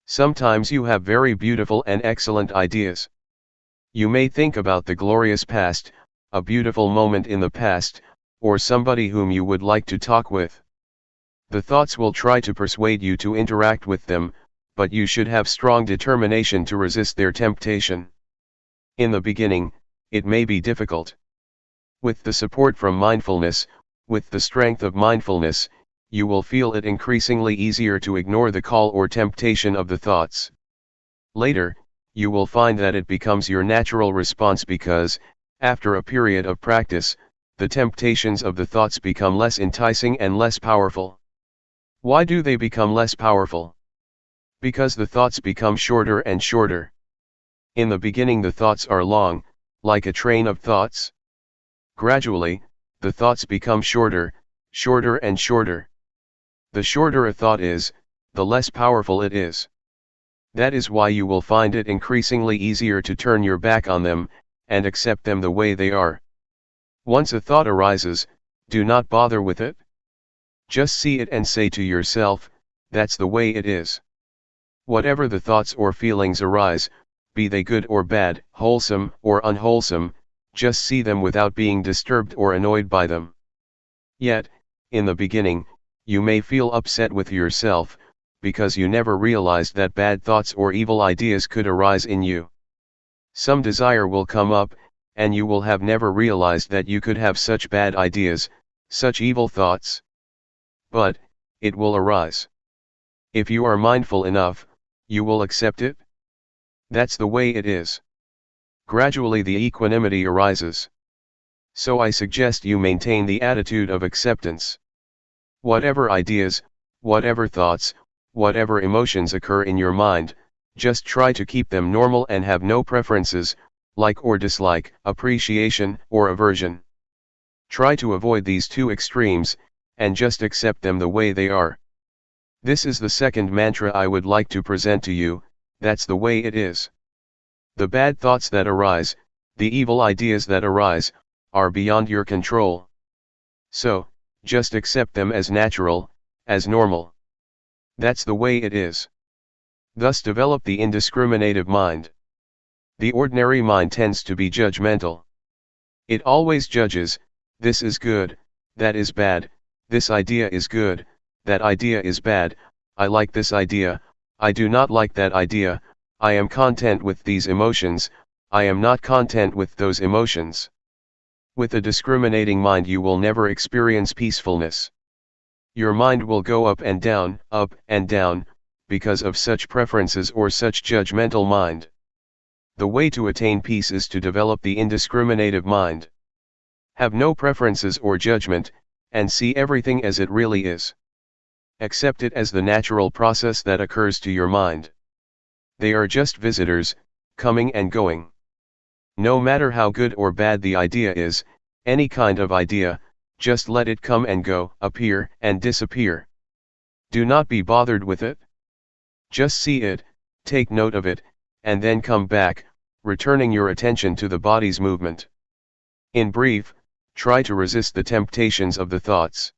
Sometimes you have very beautiful and excellent ideas. You may think about the glorious past, a beautiful moment in the past, or somebody whom you would like to talk with. The thoughts will try to persuade you to interact with them, but you should have strong determination to resist their temptation. In the beginning, it may be difficult. With the support from mindfulness, with the strength of mindfulness, you will feel it increasingly easier to ignore the call or temptation of the thoughts. Later, you will find that it becomes your natural response because, after a period of practice, the temptations of the thoughts become less enticing and less powerful. Why do they become less powerful? Because the thoughts become shorter and shorter. In the beginning the thoughts are long, like a train of thoughts. Gradually, the thoughts become shorter, shorter and shorter. The shorter a thought is, the less powerful it is. That is why you will find it increasingly easier to turn your back on them, and accept them the way they are. Once a thought arises, do not bother with it. Just see it and say to yourself, that's the way it is. Whatever the thoughts or feelings arise, be they good or bad, wholesome or unwholesome, just see them without being disturbed or annoyed by them. Yet, in the beginning, you may feel upset with yourself, because you never realized that bad thoughts or evil ideas could arise in you. Some desire will come up, and you will have never realized that you could have such bad ideas, such evil thoughts. But, it will arise. If you are mindful enough, you will accept it. That's the way it is. Gradually the equanimity arises. So I suggest you maintain the attitude of acceptance. Whatever ideas, whatever thoughts, whatever emotions occur in your mind, just try to keep them normal and have no preferences, like or dislike, appreciation or aversion. Try to avoid these two extremes, and just accept them the way they are. This is the second mantra I would like to present to you, that's the way it is. The bad thoughts that arise, the evil ideas that arise, are beyond your control. So, just accept them as natural, as normal. That's the way it is. Thus develop the indiscriminative mind. The ordinary mind tends to be judgmental. It always judges, this is good, that is bad, this idea is good, that idea is bad, I like this idea, I do not like that idea, I am content with these emotions, I am not content with those emotions. With a discriminating mind you will never experience peacefulness. Your mind will go up and down, because of such preferences or such judgmental mind. The way to attain peace is to develop the indiscriminative mind. Have no preferences or judgment, and see everything as it really is. Accept it as the natural process that occurs to your mind. They are just visitors, coming and going. No matter how good or bad the idea is, any kind of idea, just let it come and go, appear and disappear. Do not be bothered with it. Just see it, take note of it, and then come back, returning your attention to the body's movement. In brief, try to resist the temptations of the thoughts.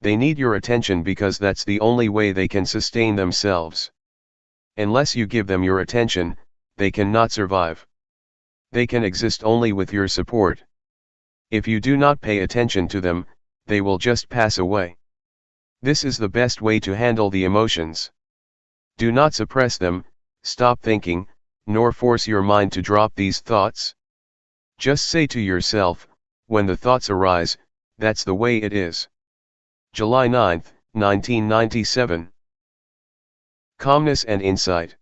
They need your attention because that's the only way they can sustain themselves. Unless you give them your attention, they cannot survive. They can exist only with your support. If you do not pay attention to them, they will just pass away. This is the best way to handle the emotions. Do not suppress them, stop thinking, nor force your mind to drop these thoughts. Just say to yourself, when the thoughts arise, that's the way it is. July 9, 1997. Calmness and insight.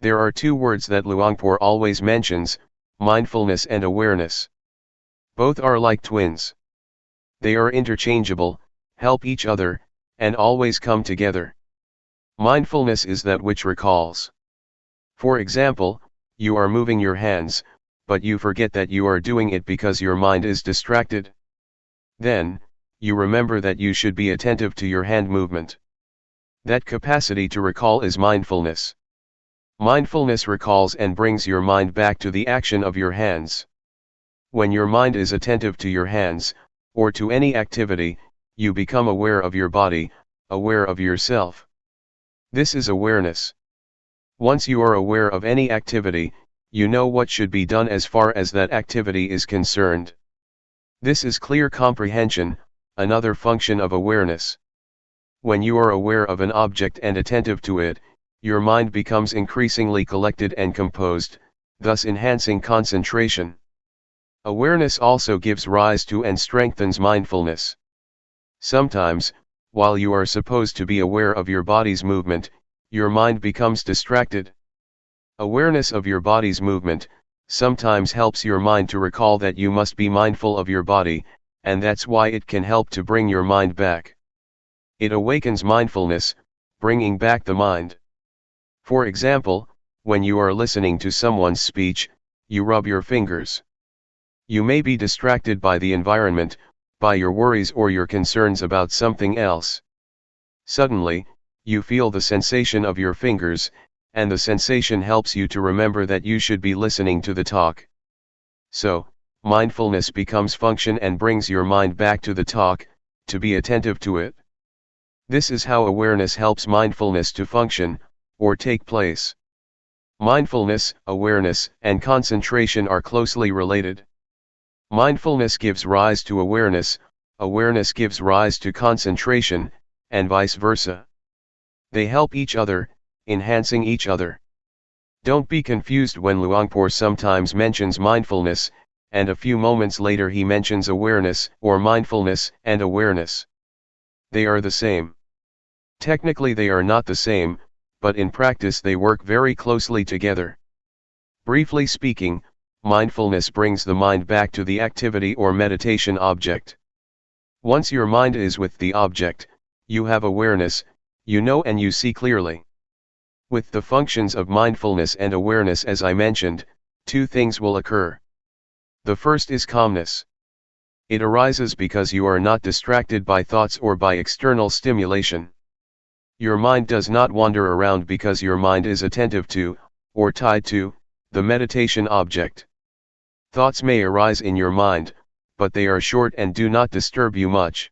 There are two words that Luangpor always mentions, mindfulness and awareness. Both are like twins. They are interchangeable, help each other, and always come together. Mindfulness is that which recalls. For example, you are moving your hands, but you forget that you are doing it because your mind is distracted. Then, you remember that you should be attentive to your hand movement. That capacity to recall is mindfulness. Mindfulness recalls and brings your mind back to the action of your hands. When your mind is attentive to your hands, or to any activity, you become aware of your body, aware of yourself. This is awareness. Once you are aware of any activity, you know what should be done as far as that activity is concerned. This is clear comprehension, another function of awareness. When you are aware of an object and attentive to it, your mind becomes increasingly collected and composed, thus enhancing concentration. Awareness also gives rise to and strengthens mindfulness. Sometimes, while you are supposed to be aware of your body's movement, your mind becomes distracted. Awareness of your body's movement sometimes helps your mind to recall that you must be mindful of your body, and that's why it can help to bring your mind back. It awakens mindfulness, bringing back the mind. For example, when you are listening to someone's speech, you rub your fingers. You may be distracted by the environment, by your worries or your concerns about something else. Suddenly, you feel the sensation of your fingers, and the sensation helps you to remember that you should be listening to the talk. So, mindfulness becomes function and brings your mind back to the talk, to be attentive to it. This is how awareness helps mindfulness to function, or take place. Mindfulness, awareness, and concentration are closely related. Mindfulness gives rise to awareness, awareness gives rise to concentration, and vice versa. They help each other, enhancing each other. Don't be confused when Luangpor sometimes mentions mindfulness, and a few moments later he mentions awareness or mindfulness and awareness. They are the same. Technically they are not the same, but in practice they work very closely together. Briefly speaking, mindfulness brings the mind back to the activity or meditation object. Once your mind is with the object, you have awareness, you know and you see clearly. With the functions of mindfulness and awareness as I mentioned, two things will occur. The first is calmness. It arises because you are not distracted by thoughts or by external stimulation. Your mind does not wander around because your mind is attentive to, or tied to, the meditation object. Thoughts may arise in your mind, but they are short and do not disturb you much.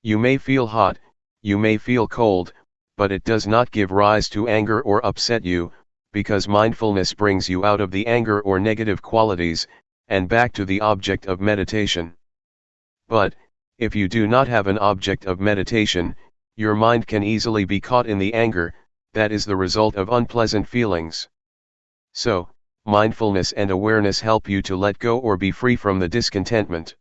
You may feel hot, you may feel cold, but it does not give rise to anger or upset you, because mindfulness brings you out of the anger or negative qualities, and back to the object of meditation. But, if you do not have an object of meditation, your mind can easily be caught in the anger, that is the result of unpleasant feelings. So, mindfulness and awareness help you to let go or be free from the discontentment.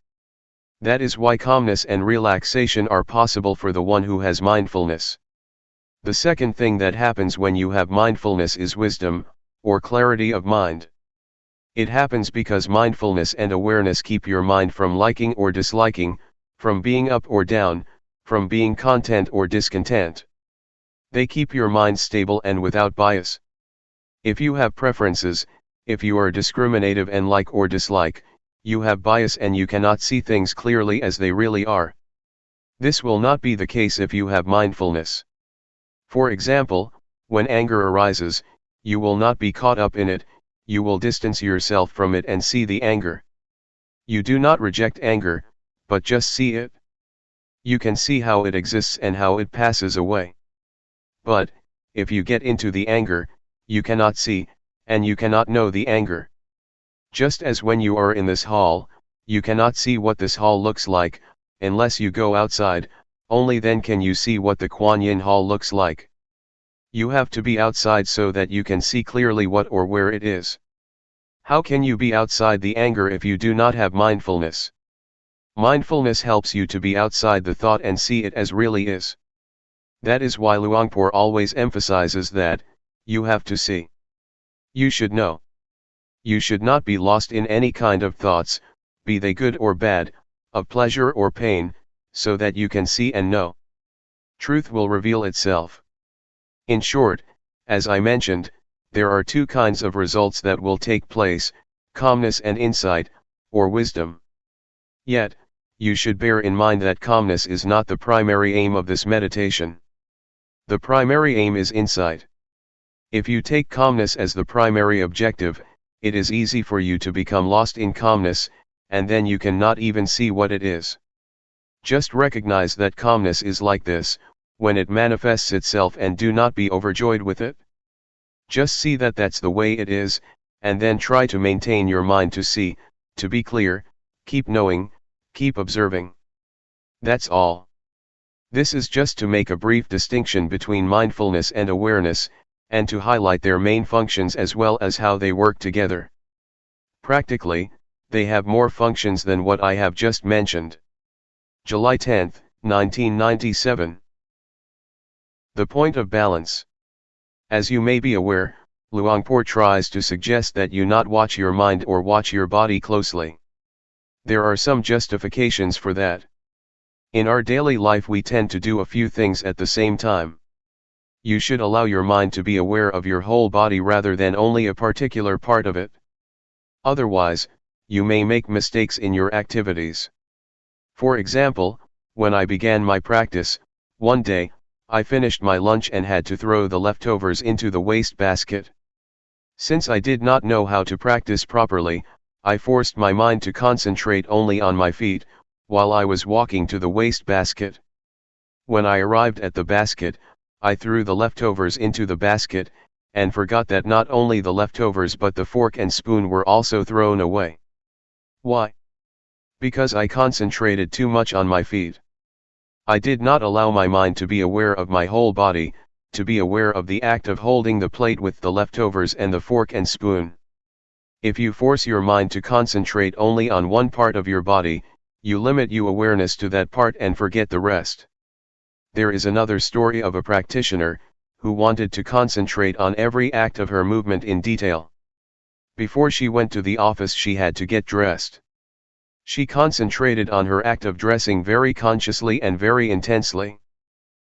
That is why calmness and relaxation are possible for the one who has mindfulness. The second thing that happens when you have mindfulness is wisdom, or clarity of mind. It happens because mindfulness and awareness keep your mind from liking or disliking, from being up or down, from being content or discontent. They keep your mind stable and without bias. If you have preferences, if you are discriminative and like or dislike, you have bias and you cannot see things clearly as they really are. This will not be the case if you have mindfulness. For example, when anger arises, you will not be caught up in it, you will distance yourself from it and see the anger. You do not reject anger, but just see it. You can see how it exists and how it passes away. But, if you get into the anger, you cannot see, and you cannot know the anger. Just as when you are in this hall, you cannot see what this hall looks like, unless you go outside, only then can you see what the Kuan Yin Hall looks like. You have to be outside so that you can see clearly what or where it is. How can you be outside the anger if you do not have mindfulness? Mindfulness helps you to be outside the thought and see it as really is. That is why Luangpor always emphasizes that, you have to see. You should know. You should not be lost in any kind of thoughts, be they good or bad, of pleasure or pain, so that you can see and know. Truth will reveal itself. In short, as I mentioned, there are two kinds of results that will take place, calmness and insight, or wisdom. Yet, you should bear in mind that calmness is not the primary aim of this meditation. The primary aim is insight. If you take calmness as the primary objective, it is easy for you to become lost in calmness, and then you cannot even see what it is. Just recognize that calmness is like this, when it manifests itself, and do not be overjoyed with it. Just see that that's the way it is, and then try to maintain your mind to see, to be clear, keep knowing, keep observing. That's all. This is just to make a brief distinction between mindfulness and awareness, and to highlight their main functions as well as how they work together. Practically, they have more functions than what I have just mentioned. July 10, 1997. The point of balance. As you may be aware, Luangpor tries to suggest that you not watch your mind or watch your body closely. There are some justifications for that. In our daily life we tend to do a few things at the same time. You should allow your mind to be aware of your whole body rather than only a particular part of it. Otherwise, you may make mistakes in your activities. For example, when I began my practice, one day, I finished my lunch and had to throw the leftovers into the waste basket. Since I did not know how to practice properly, I forced my mind to concentrate only on my feet, while I was walking to the waste basket. When I arrived at the basket, I threw the leftovers into the basket, and forgot that not only the leftovers but the fork and spoon were also thrown away. Why? Because I concentrated too much on my feet. I did not allow my mind to be aware of my whole body, to be aware of the act of holding the plate with the leftovers and the fork and spoon. If you force your mind to concentrate only on one part of your body, you limit your awareness to that part and forget the rest. There is another story of a practitioner, who wanted to concentrate on every act of her movement in detail. Before she went to the office she had to get dressed. She concentrated on her act of dressing very consciously and very intensely.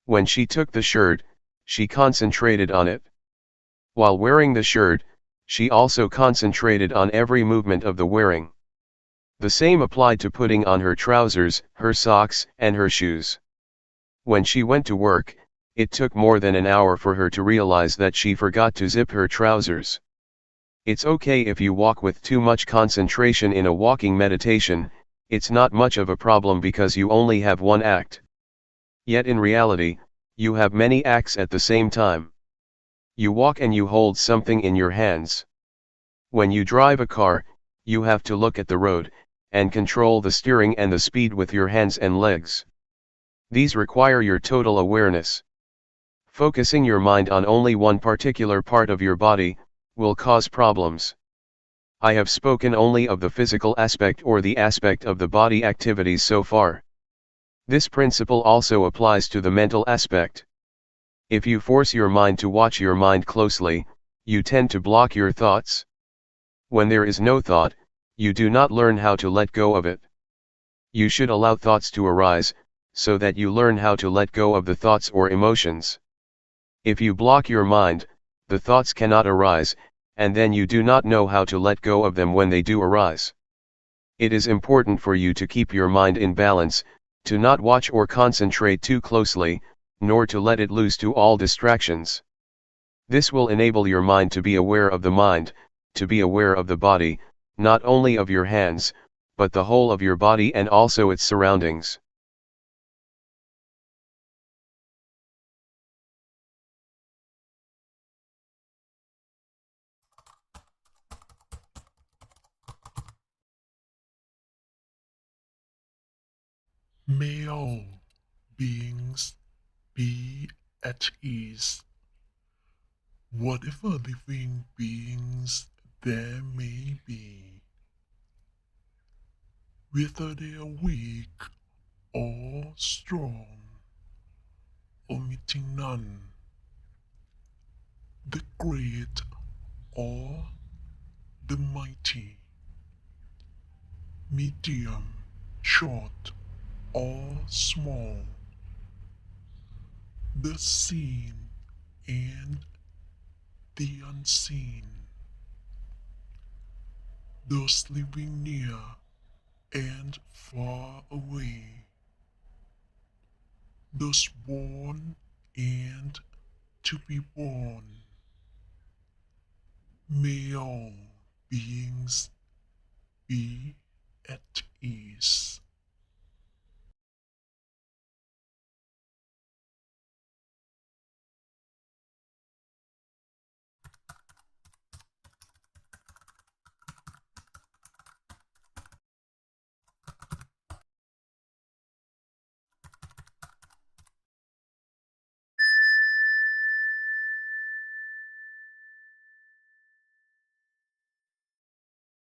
When she took the shirt, she concentrated on it. While wearing the shirt, she also concentrated on every movement of the wearing. The same applied to putting on her trousers, her socks, and her shoes. When she went to work, it took more than an hour for her to realize that she forgot to zip her trousers. It's okay if you walk with too much concentration in a walking meditation, it's not much of a problem because you only have one act. Yet in reality, You have many acts at the same time. You walk and you hold something in your hands. When you drive a car, you have to look at the road, and control the steering and the speed with your hands and legs. These require your total awareness. Focusing your mind on only one particular part of your body will cause problems. I have spoken only of the physical aspect or the aspect of the body activities so far. This principle also applies to the mental aspect. If you force your mind to watch your mind closely, you tend to block your thoughts. When there is no thought, you do not learn how to let go of it. You should allow thoughts to arise, so that you learn how to let go of the thoughts or emotions. If you block your mind, the thoughts cannot arise, and then you do not know how to let go of them when they do arise. It is important for you to keep your mind in balance, to not watch or concentrate too closely, nor to let it loose to all distractions. This will enable your mind to be aware of the mind, to be aware of the body, not only of your hands, but the whole of your body and also its surroundings. May all beings be at ease. Whatever living beings there may be, whether they are weak or strong, omitting none, the great or the mighty, medium, short or small, the seen and the unseen, those living near and far away, those born and to be born. May all beings be at ease.